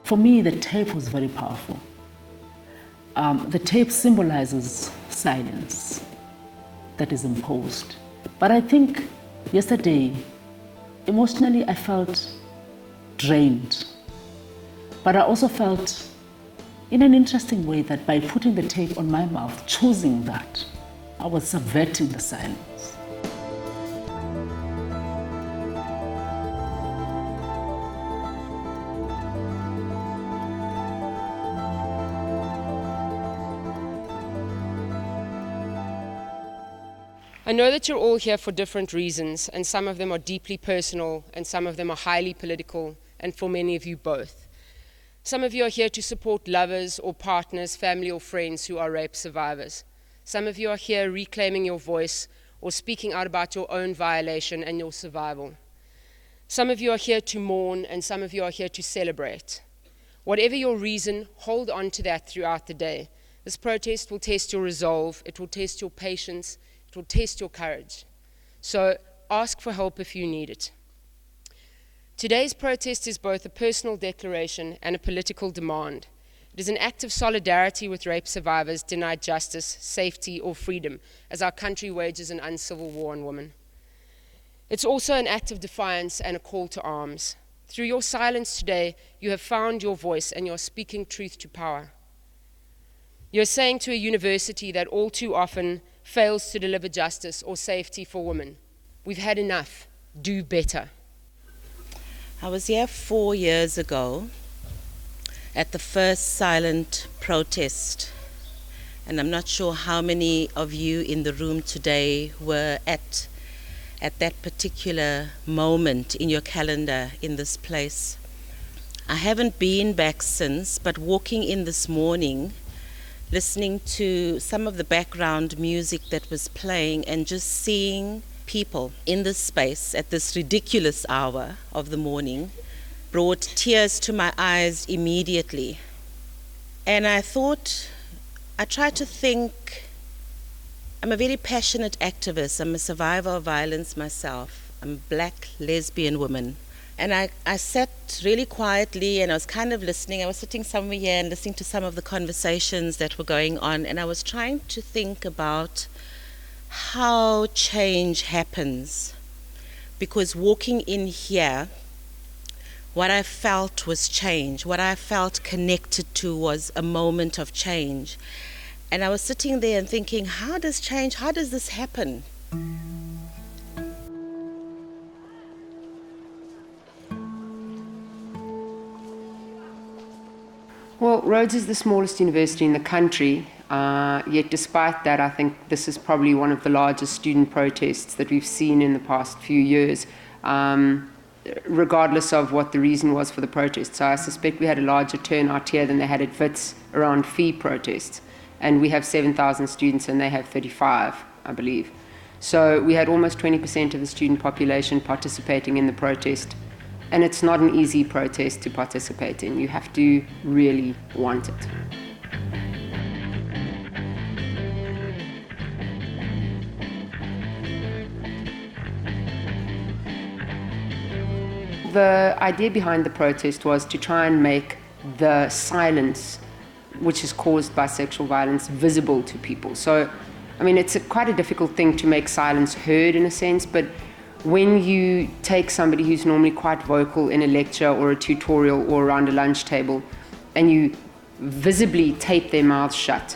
For me, the tape was very powerful. The tape symbolizes silence that is imposed. But I think yesterday, emotionally, I felt drained. But I also felt, in an interesting way, that by putting the tape on my mouth, choosing that, I was subverting the silence. I know that you're all here for different reasons, and some of them are deeply personal, and some of them are highly political, and for many of you, both. Some of you are here to support lovers or partners, family or friends who are rape survivors. Some of you are here reclaiming your voice or speaking out about your own violation and your survival. Some of you are here to mourn, and some of you are here to celebrate. Whatever your reason, hold on to that throughout the day. This protest will test your resolve, it will test your patience, it will test your courage. So ask for help if you need it. Today's protest is both a personal declaration and a political demand. It is an act of solidarity with rape survivors denied justice, safety, or freedom as our country wages an uncivil war on women. It's also an act of defiance and a call to arms. Through your silence today, you have found your voice and you're speaking truth to power. You're saying to a university that all too often fails to deliver justice or safety for women, we've had enough, do better. I was here 4 years ago at the first silent protest, and I'm not sure how many of you in the room today were at that particular moment in your calendar in this place. I haven't been back since, but walking in this morning, listening to some of the background music that was playing and just seeing people in this space at this ridiculous hour of the morning brought tears to my eyes immediately. And I tried to think, I'm a very passionate activist. I'm a survivor of violence myself. I'm a black lesbian woman. And I sat really quietly and I was kind of listening. I was sitting somewhere here and listening to some of the conversations that were going on, and I was trying to think about how change happens. Because walking in here, what I felt was change. What I felt connected to was a moment of change. And I was sitting there and thinking, how does this happen? Well, Rhodes is the smallest university in the country, yet despite that, I think this is probably one of the largest student protests that we've seen in the past few years, regardless of what the reason was for the protest. So I suspect we had a larger turnout here than they had at WITS around fee protests. And we have 7,000 students and they have 35, I believe. So we had almost 20% of the student population participating in the protest. And it's not an easy protest to participate in. You have to really want it. The idea behind the protest was to try and make the silence which is caused by sexual violence visible to people. So, I mean, it's quite a difficult thing to make silence heard in a sense, but when you take somebody who's normally quite vocal in a lecture or a tutorial or around a lunch table and you visibly tape their mouths shut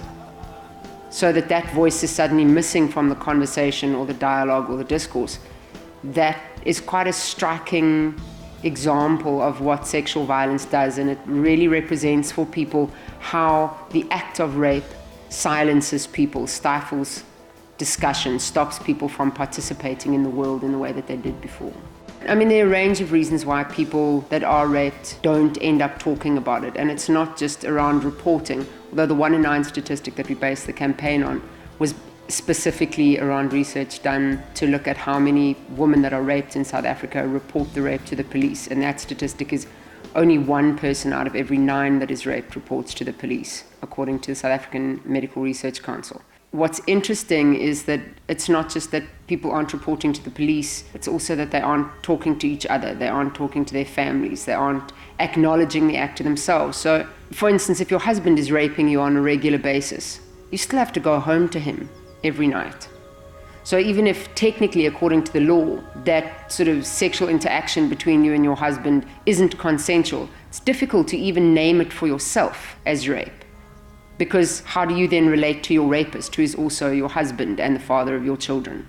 so that that voice is suddenly missing from the conversation or the dialogue or the discourse, that is quite a striking example of what sexual violence does, and it really represents for people how the act of rape silences people, stifles discussion, stops people from participating in the world in the way that they did before. I mean, there are a range of reasons why people that are raped don't end up talking about it, and it's not just around reporting, although the 1 in 9 statistic that we based the campaign on was specifically around research done to look at how many women that are raped in South Africa report the rape to the police, and that statistic is only 1 person out of every 9 that is raped reports to the police, according to the South African Medical Research Council. what's interesting is that it's not just that people aren't reporting to the police, it's also that they aren't talking to each other, they aren't talking to their families, they aren't acknowledging the act to themselves. So, for instance, if your husband is raping you on a regular basis, you still have to go home to him every night. So even if technically, according to the law, that sort of sexual interaction between you and your husband isn't consensual, it's difficult to even name it for yourself as rape. Because how do you then relate to your rapist, who is also your husband and the father of your children?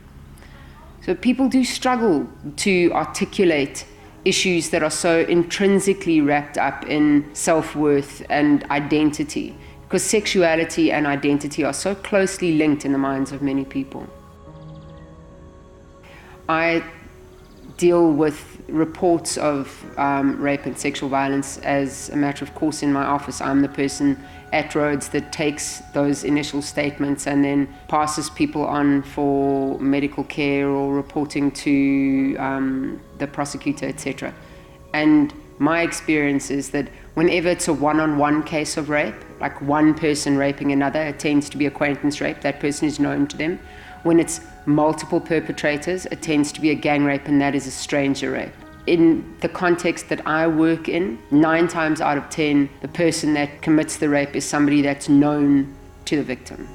So people do struggle to articulate issues that are so intrinsically wrapped up in self-worth and identity, because sexuality and identity are so closely linked in the minds of many people. I deal with reports of rape and sexual violence as a matter of course in my office. I'm the person at Rhodes that takes those initial statements and then passes people on for medical care or reporting to the prosecutor, etc. And my experience is that whenever it's a one-on-one case of rape, like one person raping another, it tends to be acquaintance rape, that person is known to them. When it's multiple perpetrators, it tends to be a gang rape, and that is a stranger rape. In the context that I work in, 9 times out of 10, the person that commits the rape is somebody that's known to the victim.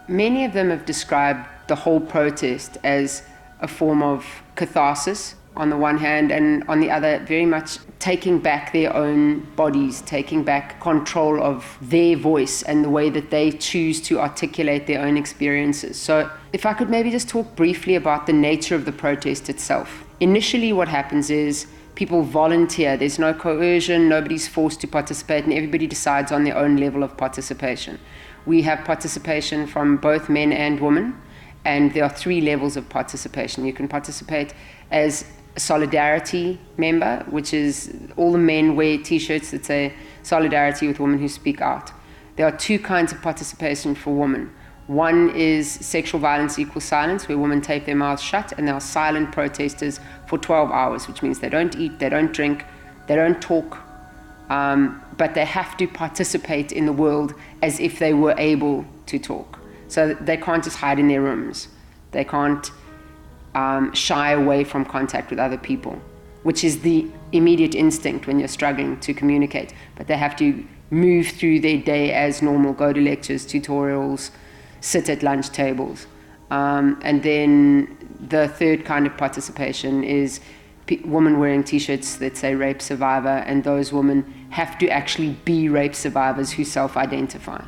Many of them have described the whole protest as a form of catharsis on the one hand, and on the other very much taking back their own bodies, taking back control of their voice and the way that they choose to articulate their own experiences. So if I could maybe just talk briefly about the nature of the protest itself. Initially what happens is people volunteer, there's no coercion, nobody's forced to participate, and everybody decides on their own level of participation. We have participation from both men and women, and there are 3 levels of participation. You can participate as a solidarity member, which is all the men wear t-shirts that say solidarity with women who speak out. There are 2 kinds of participation for women. One is sexual violence equals silence, where women tape their mouths shut and they are silent protesters for 12 hours, which means they don't eat, they don't drink, they don't talk, but they have to participate in the world as if they were able to talk. So they can't just hide in their rooms. They can't shy away from contact with other people, which is the immediate instinct when you're struggling to communicate. But they have to move through their day as normal, go to lectures, tutorials, sit at lunch tables. And then the 3rd kind of participation is women wearing t-shirts that say rape survivor, and those women have to actually be rape survivors who self-identify.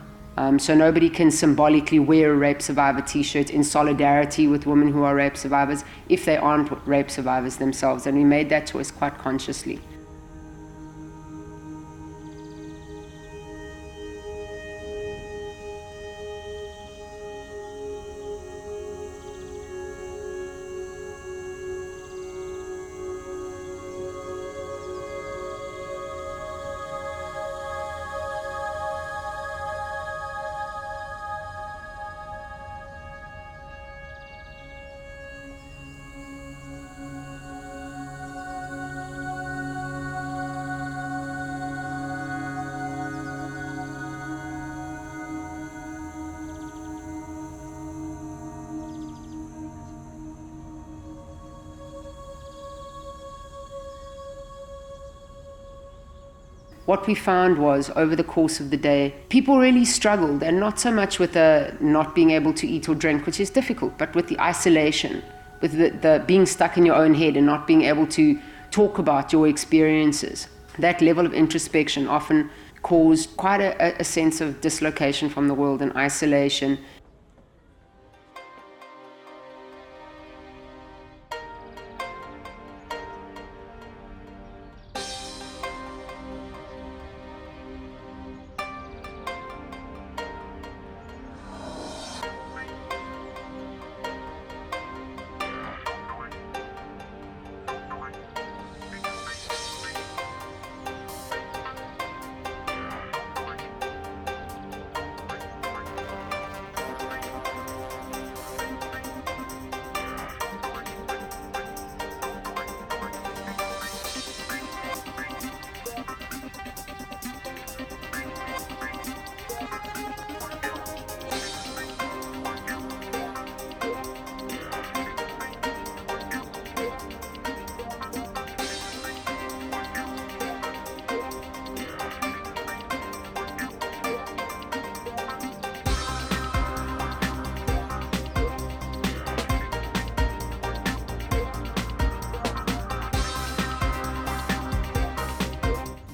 So nobody can symbolically wear a rape survivor t-shirt in solidarity with women who are rape survivors if they aren't rape survivors themselves, and we made that choice quite consciously. What we found was, over the course of the day, people really struggled, and not so much with the not being able to eat or drink, which is difficult, but with the isolation, with the being stuck in your own head and not being able to talk about your experiences. That level of introspection often caused quite a sense of dislocation from the world and isolation.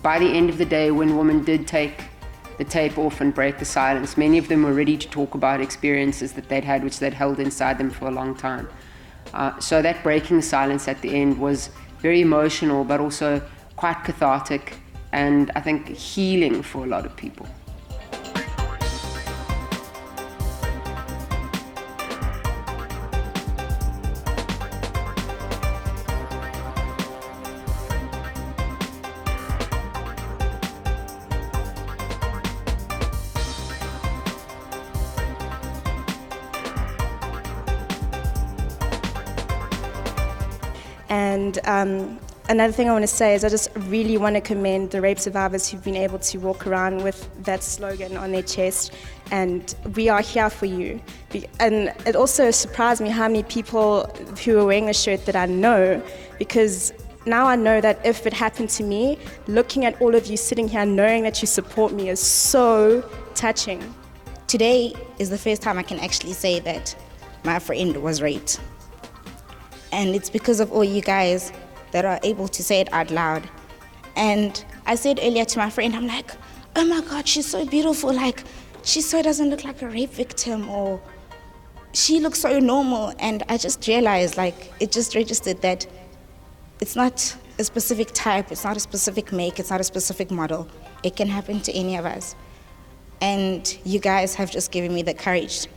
by the end of the day, when women did take the tape off and break the silence, many of them were ready to talk about experiences that they'd had, which they'd held inside them for a long time. So that breaking silence at the end was very emotional, but also quite cathartic, and I think healing for a lot of people. And another thing I want to say is I just really want to commend the rape survivors who've been able to walk around with that slogan on their chest, and we are here for you. And it also surprised me how many people who are wearing the shirt that I know, because now I know that if it happened to me, looking at all of you sitting here knowing that you support me is so touching. Today is the first time I can actually say that my friend was raped. And it's because of all you guys that are able to say it out loud. And I said earlier to my friend, I'm like, oh my God, she's so beautiful. Like, she so doesn't look like a rape victim, or she looks so normal. And I just realized, like, it just registered that it's not a specific type, it's not a specific make, it's not a specific model. It can happen to any of us. And you guys have just given me the courage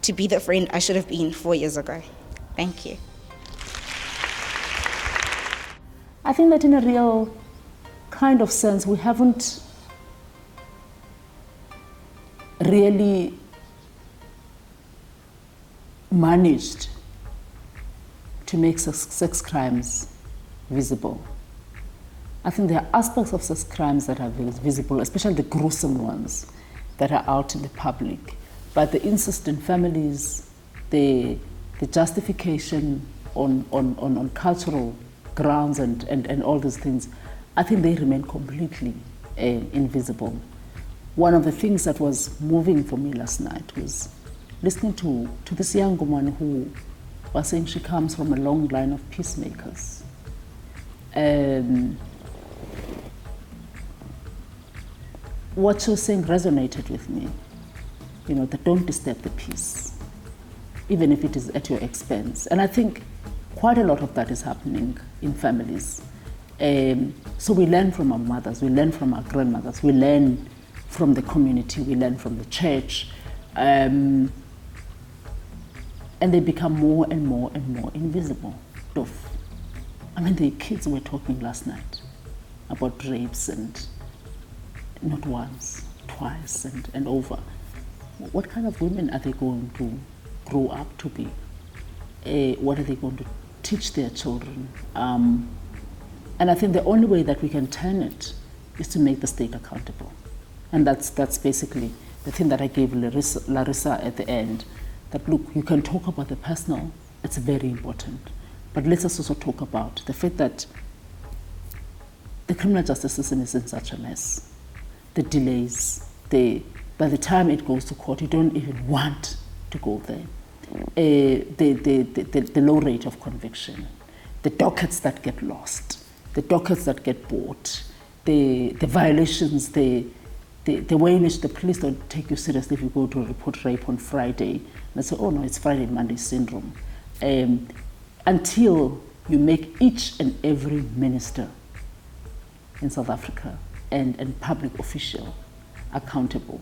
to be the friend I should have been 4 years ago. Thank you. I think that in a real kind of sense, we haven't really managed to make sex crimes visible. I think there are aspects of sex crimes that are visible, especially the gruesome ones that are out in the public. But the incest in families, the justification on cultural grounds and all these things, I think they remain completely invisible. One of the things that was moving for me last night was listening to this young woman who was saying she comes from a long line of peacemakers. What she was saying resonated with me. You know, that don't disturb the peace, even if it is at your expense. And I think quite a lot of that is happening in families. So we learn from our mothers, we learn from our grandmothers, we learn from the community, we learn from the church, and they become more and more and more invisible. I mean, the kids were talking last night about rapes, and not once, twice, and over. What kind of women are they going to grow up to be? What are they going to teach their children? And I think the only way that we can turn it is to make the state accountable. And that's basically the thing that I gave Larissa at the end, that look, you can talk about the personal, it's very important, but let's also talk about the fact that the criminal justice system is in such a mess. The delays, by the time it goes to court, you don't even want to go there. The low rate of conviction, the dockets that get lost, the dockets that get bought, the violations, the way in which the police don't take you seriously if you go to report rape on Friday. And they say, oh no, it's Friday, Monday syndrome. Until you make each and every minister in South Africa and public official accountable.